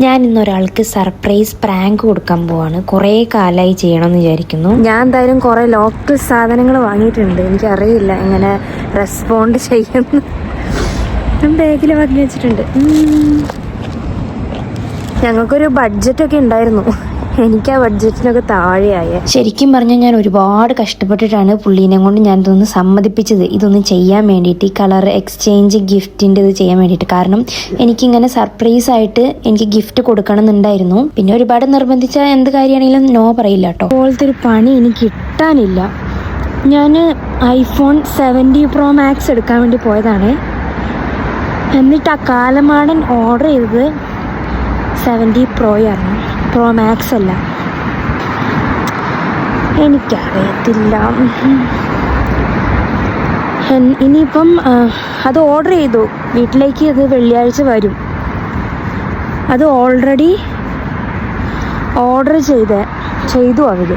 ഞാൻ ഇന്നൊരാൾക്ക് surprise prank കൊടുക്കാൻ പോവാണ്. കുറേ കാലമായി ചെയ്യണമെന്ന് വിചാരിക്കുന്നു. ഞാൻ എന്തായാലും കുറേ ലോക്കൽ സാധനങ്ങൾ വാങ്ങിയിട്ടുണ്ട്. എനിക്കറിയില്ല എങ്ങനെ റെസ്പോണ്ട് ചെയ്യുന്നു. ഞാൻ ബാഗിൽ വാങ്ങി വെച്ചിട്ടുണ്ട്. ഞങ്ങൾക്കൊരു ബഡ്ജറ്റൊക്കെ ഉണ്ടായിരുന്നു. എനിക്ക് ആ ബഡ്ജറ്റിനൊക്കെ താഴെയായ. ശരിക്കും പറഞ്ഞാൽ ഞാൻ ഒരുപാട് കഷ്ടപ്പെട്ടിട്ടാണ് പുള്ളീനെ കൊണ്ട് ഞാൻ ഇതൊന്ന് സമ്മതിപ്പിച്ചത്, ഇതൊന്ന് ചെയ്യാൻ വേണ്ടിയിട്ട്, ഈ കളർ എക്സ്ചേഞ്ച് ഗിഫ്റ്റിൻ്റെ ഇത് ചെയ്യാൻ വേണ്ടിയിട്ട്. കാരണം എനിക്കിങ്ങനെ സർപ്രൈസ് ആയിട്ട് എനിക്ക് ഗിഫ്റ്റ് കൊടുക്കണം എന്നുണ്ടായിരുന്നു. പിന്നെ ഒരുപാട് നിർബന്ധിച്ചാൽ എന്ത് കാര്യമാണെങ്കിലും നോ പറയില്ല കേട്ടോ. അതുപോലത്തെ ഒരു പണി എനിക്ക് കിട്ടാനില്ല. ഞാൻ iPhone 70 Pro Max എടുക്കാൻ വേണ്ടി പോയതാണ്. എന്നിട്ട് ആ കാലമാടൻ ഓർഡർ ചെയ്തത് 70 Pro ആണ്, Pro Max അല്ല. എനിക്കറിയത്തില്ല. ഇനിയിപ്പം അത് ഓർഡർ ചെയ്തു, വീട്ടിലേക്ക് അത് വെള്ളിയാഴ്ച വരും. അത് ഓൾറെഡി ഓർഡർ ചെയ്തു അവർ.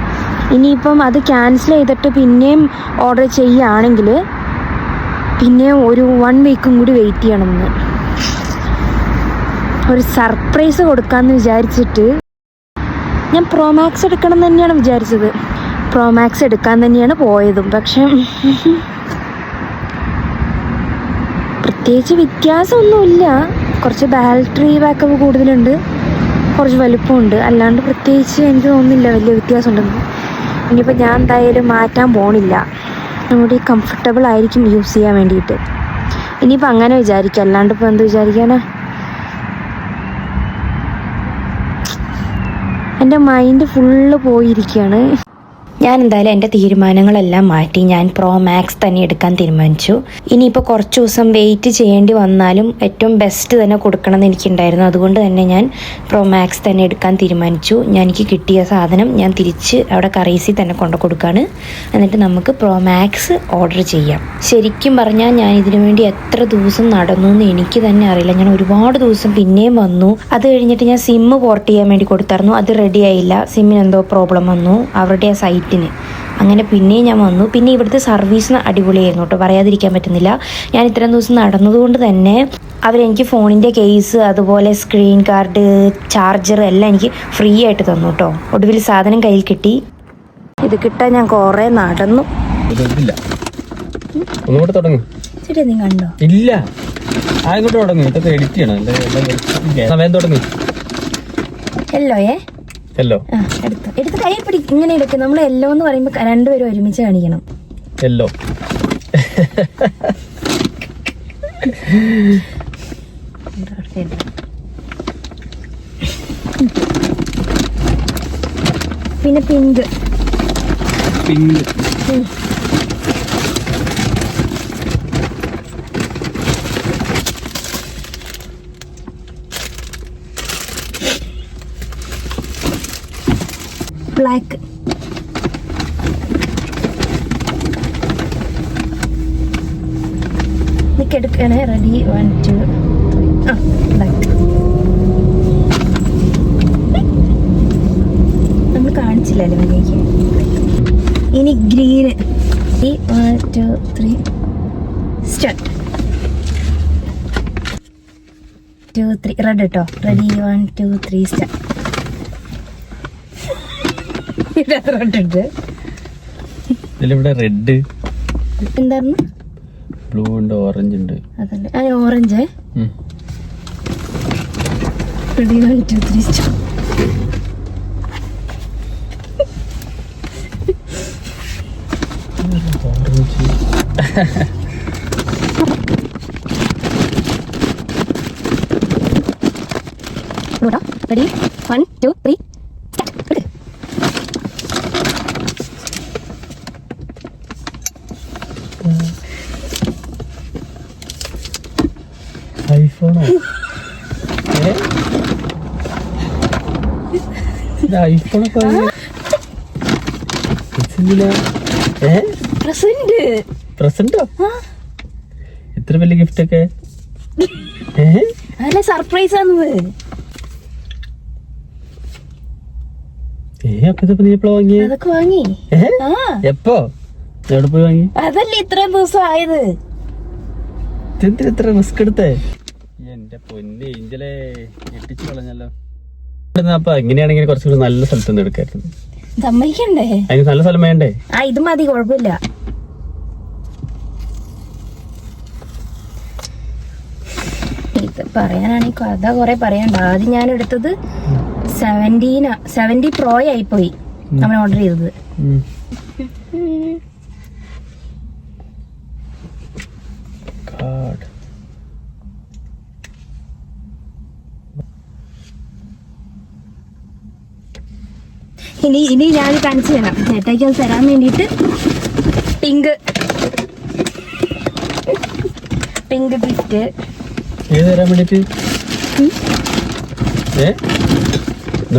ഇനിയിപ്പം അത് ക്യാൻസൽ ചെയ്തിട്ട് പിന്നെയും ഓർഡർ ചെയ്യുകയാണെങ്കിൽ പിന്നെയും ഒരു 1 വീക്കും കൂടി വെയിറ്റ് ചെയ്യണമെന്ന്. ഒരു സർപ്രൈസ് കൊടുക്കാമെന്ന് വിചാരിച്ചിട്ട് ഞാൻ Pro Max എടുക്കണം എന്ന് തന്നെയാണ് വിചാരിച്ചത്. Pro Max എടുക്കാൻ തന്നെയാണ് പോയതും. പക്ഷെ പ്രത്യേകിച്ച് വ്യത്യാസമൊന്നുമില്ല. കുറച്ച് ബാറ്ററി ബാക്കപ്പ് കൂടുതലുണ്ട്, കുറച്ച് വലുപ്പമുണ്ട്. അല്ലാണ്ട് പ്രത്യേകിച്ച് എനിക്ക് തോന്നുന്നില്ല വലിയ വ്യത്യാസമുണ്ടെന്ന്. ഇനിയിപ്പോൾ ഞാൻ എന്തായാലും മാറ്റാൻ പോണില്ല. നമ്മുടെ കംഫർട്ടബിൾ ആയിരിക്കും യൂസ് ചെയ്യാൻ വേണ്ടിയിട്ട്. ഇനിയിപ്പോൾ അങ്ങനെ വിചാരിക്കാം, അല്ലാണ്ട് ഇപ്പോൾ എന്ത് വിചാരിക്കാനാ. എൻ്റെ മൈൻഡ് ഫുള്ള് പോയിരിക്കുകയാണ്. ഞാൻ എന്തായാലും എൻ്റെ തീരുമാനങ്ങളെല്ലാം മാറ്റി ഞാൻ Pro Max തന്നെ എടുക്കാൻ തീരുമാനിച്ചു. ഇനിയിപ്പോൾ കുറച്ച് ദിവസം വെയിറ്റ് ചെയ്യേണ്ടി വന്നാലും ഏറ്റവും ബെസ്റ്റ് തന്നെ കൊടുക്കണം എന്ന് എനിക്കുണ്ടായിരുന്നു. അതുകൊണ്ട് തന്നെ ഞാൻ Pro Max തന്നെ എടുക്കാൻ തീരുമാനിച്ചു. എനിക്ക് കിട്ടിയ സാധനം ഞാൻ തിരിച്ച് അവിടെ കറീസിൽ തന്നെ കൊണ്ടു കൊടുക്കുകയാണ്. എന്നിട്ട് നമുക്ക് Pro Max ഓർഡർ ചെയ്യാം. ശരിക്കും പറഞ്ഞാൽ ഞാൻ ഇതിനു വേണ്ടി എത്ര ദിവസം നടന്നു എന്ന് എനിക്ക് തന്നെ അറിയില്ല. ഞാൻ ഒരുപാട് ദിവസം പിന്നെയും വന്നു. അത് കഴിഞ്ഞിട്ട് ഞാൻ സിം പോർട്ട് ചെയ്യാൻ വേണ്ടി കൊടുത്തായിരുന്നു. അത് റെഡി ആയില്ല. സിമ്മിന് എന്തോ പ്രോബ്ലം വന്നു അവരുടെ ആ സൈറ്റ്. അങ്ങനെ പിന്നെയും ഞാൻ വന്നു. പിന്നെ ഇവിടുത്തെ സർവീസ് അടിപൊളിയായിരുന്നു കേട്ടോ, പറയാതിരിക്കാൻ പറ്റുന്നില്ല. ഞാൻ ഇത്രയും ദിവസം നടന്നതുകൊണ്ട് തന്നെ അവരെനിക്ക് ഫോണിൻ്റെ കേസ്, അതുപോലെ സ്ക്രീൻ കാർഡ്, ചാർജർ എല്ലാം എനിക്ക് ഫ്രീ ആയിട്ട് തന്നു കേട്ടോ. ഒടുവിൽ സാധനം കയ്യിൽ കിട്ടി. ഇത് കിട്ടാൻ ഞാൻ കുറേ നടന്നു. ശരി, നീ കണ്ടോ? ഇല്ല, എല്ലോയേ യെല്ലോ എടുത്ത് കൈ പിടി. ഇങ്ങനെ എടുക്കും. നമ്മൾ യെല്ലോ എന്ന് പറയുമ്പോൾ രണ്ടുപേരും ഒരുമിച്ച് കാണിക്കണം. യെല്ലോ പിന്നെ പിങ്ക്. ബ്ലാക്ക്. എടുക്കണേ. റെഡി, 1 2 3. ബ്ലാക്ക് നമ്മൾ കാണിച്ചില്ലല്ലോ എനിക്ക്. ഇനി ഗ്രീന്. 1 2 3 സ്റ്റാർട്ട്. 2 3 റെഡ് കേട്ടോ. Ready, 1 2 3 start. ഇതിലിവിടെ റെഡ്, എന്തായിരുന്നു, ബ്ലൂ ഉണ്ട്, ഓറഞ്ച് ഉണ്ട്. അതല്ലേ orange. Ready, 1 2 3 start. Ready, 1 2 3 start. ഐഫോണോ? ഐഫോണൊക്കെ പ്രസന്റോ? എത്ര വലിയ ഗിഫ്റ്റ് ഒക്കെ. അതല്ലേ സർപ്രൈസ് ആണത്. അതൊക്കെ വാങ്ങി. എപ്പോ എവിടെ പോയി വാങ്ങി? അതല്ലേ ഇത്രയും ദിവസം ആയത്. ഇത്ര റിസ്ക് എടുത്തേ? എന്റെ പൊന്നെ ഏഞ്ചലേ, ഞെട്ടിച്ചു കളഞ്ഞല്ലോ. അപ്പൊ എങ്ങനെയാണെങ്കിൽ കുറച്ചുകൂടി നല്ല സ്ഥലത്ത് നിന്ന് എടുക്കായിരുന്നു. സമ്മതിക്കണ്ടേ? അതിന് നല്ല സ്ഥലം വേണ്ടേ? ആ ഇത് മതി, കുഴപ്പമില്ല. ഇത് പറയാനാണെങ്കിൽ കഥ കൊറേ പറയാണ്ട്. ആദ്യം ഞാൻ എടുത്തത് 70 Pro ആയിപ്പോയി അവൻ ഓർഡർ ചെയ്തത്. ഇനി ഞാൻ കാണിച്ചു തരാം ചേട്ടായിക്ക് അത് തരാൻ വേണ്ടിട്ട്. Pink gift. ഏത് തരാൻ വേണ്ടിട്ട്?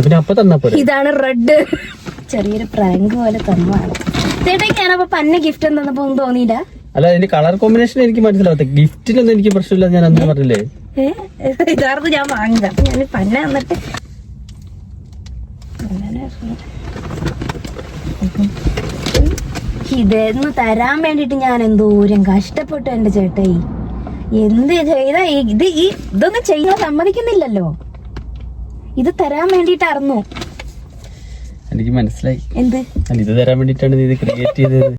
പിന്നെ അപ്പൊ തന്നാ പോലെ. ഇതാണ് റെഡ്. ചെറിയൊരു പ്രാങ്ക് പോലെ തന്നതാണ് ചേട്ടായിക്ക്. ഞാനപ്പോ പന്ന ഗിഫ്റ്റ് തന്നപ്പോ ഒന്നും തോന്നിയില്ല. അല്ല, അതിന്റെ കളർ കോമ്പിനേഷൻ എനിക്ക് മനസ്സിലാവാത്ത. ഗിഫ്റ്റിനൊന്നും എനിക്ക് പ്രശ്നമില്ല, ഞാൻ അന്ന് പറഞ്ഞില്ലേ. ഇതാർന്ന് ഞാൻ വാങ്ങിയത്. അപ്പൊ ഞാൻ പന്ന വന്നിട്ട് ഇതെന്ന് തരാൻ വേണ്ടിട്ട് ഞാൻ എന്തോരം കഷ്ടപ്പെട്ടു എന്റെ ചേട്ടായി. എന്ത് ചെയ്താ ഇതൊന്നും ചെയ്യാൻ സമ്മതിക്കുന്നില്ലല്ലോ. ഇത് തരാൻ വേണ്ടിട്ടായിരുന്നു. എനിക്ക് മനസ്സിലായി എന്ത് ഇത് തരാൻ വേണ്ടിട്ടാണ് ഇത് ക്രിയേറ്റ് ചെയ്തത്.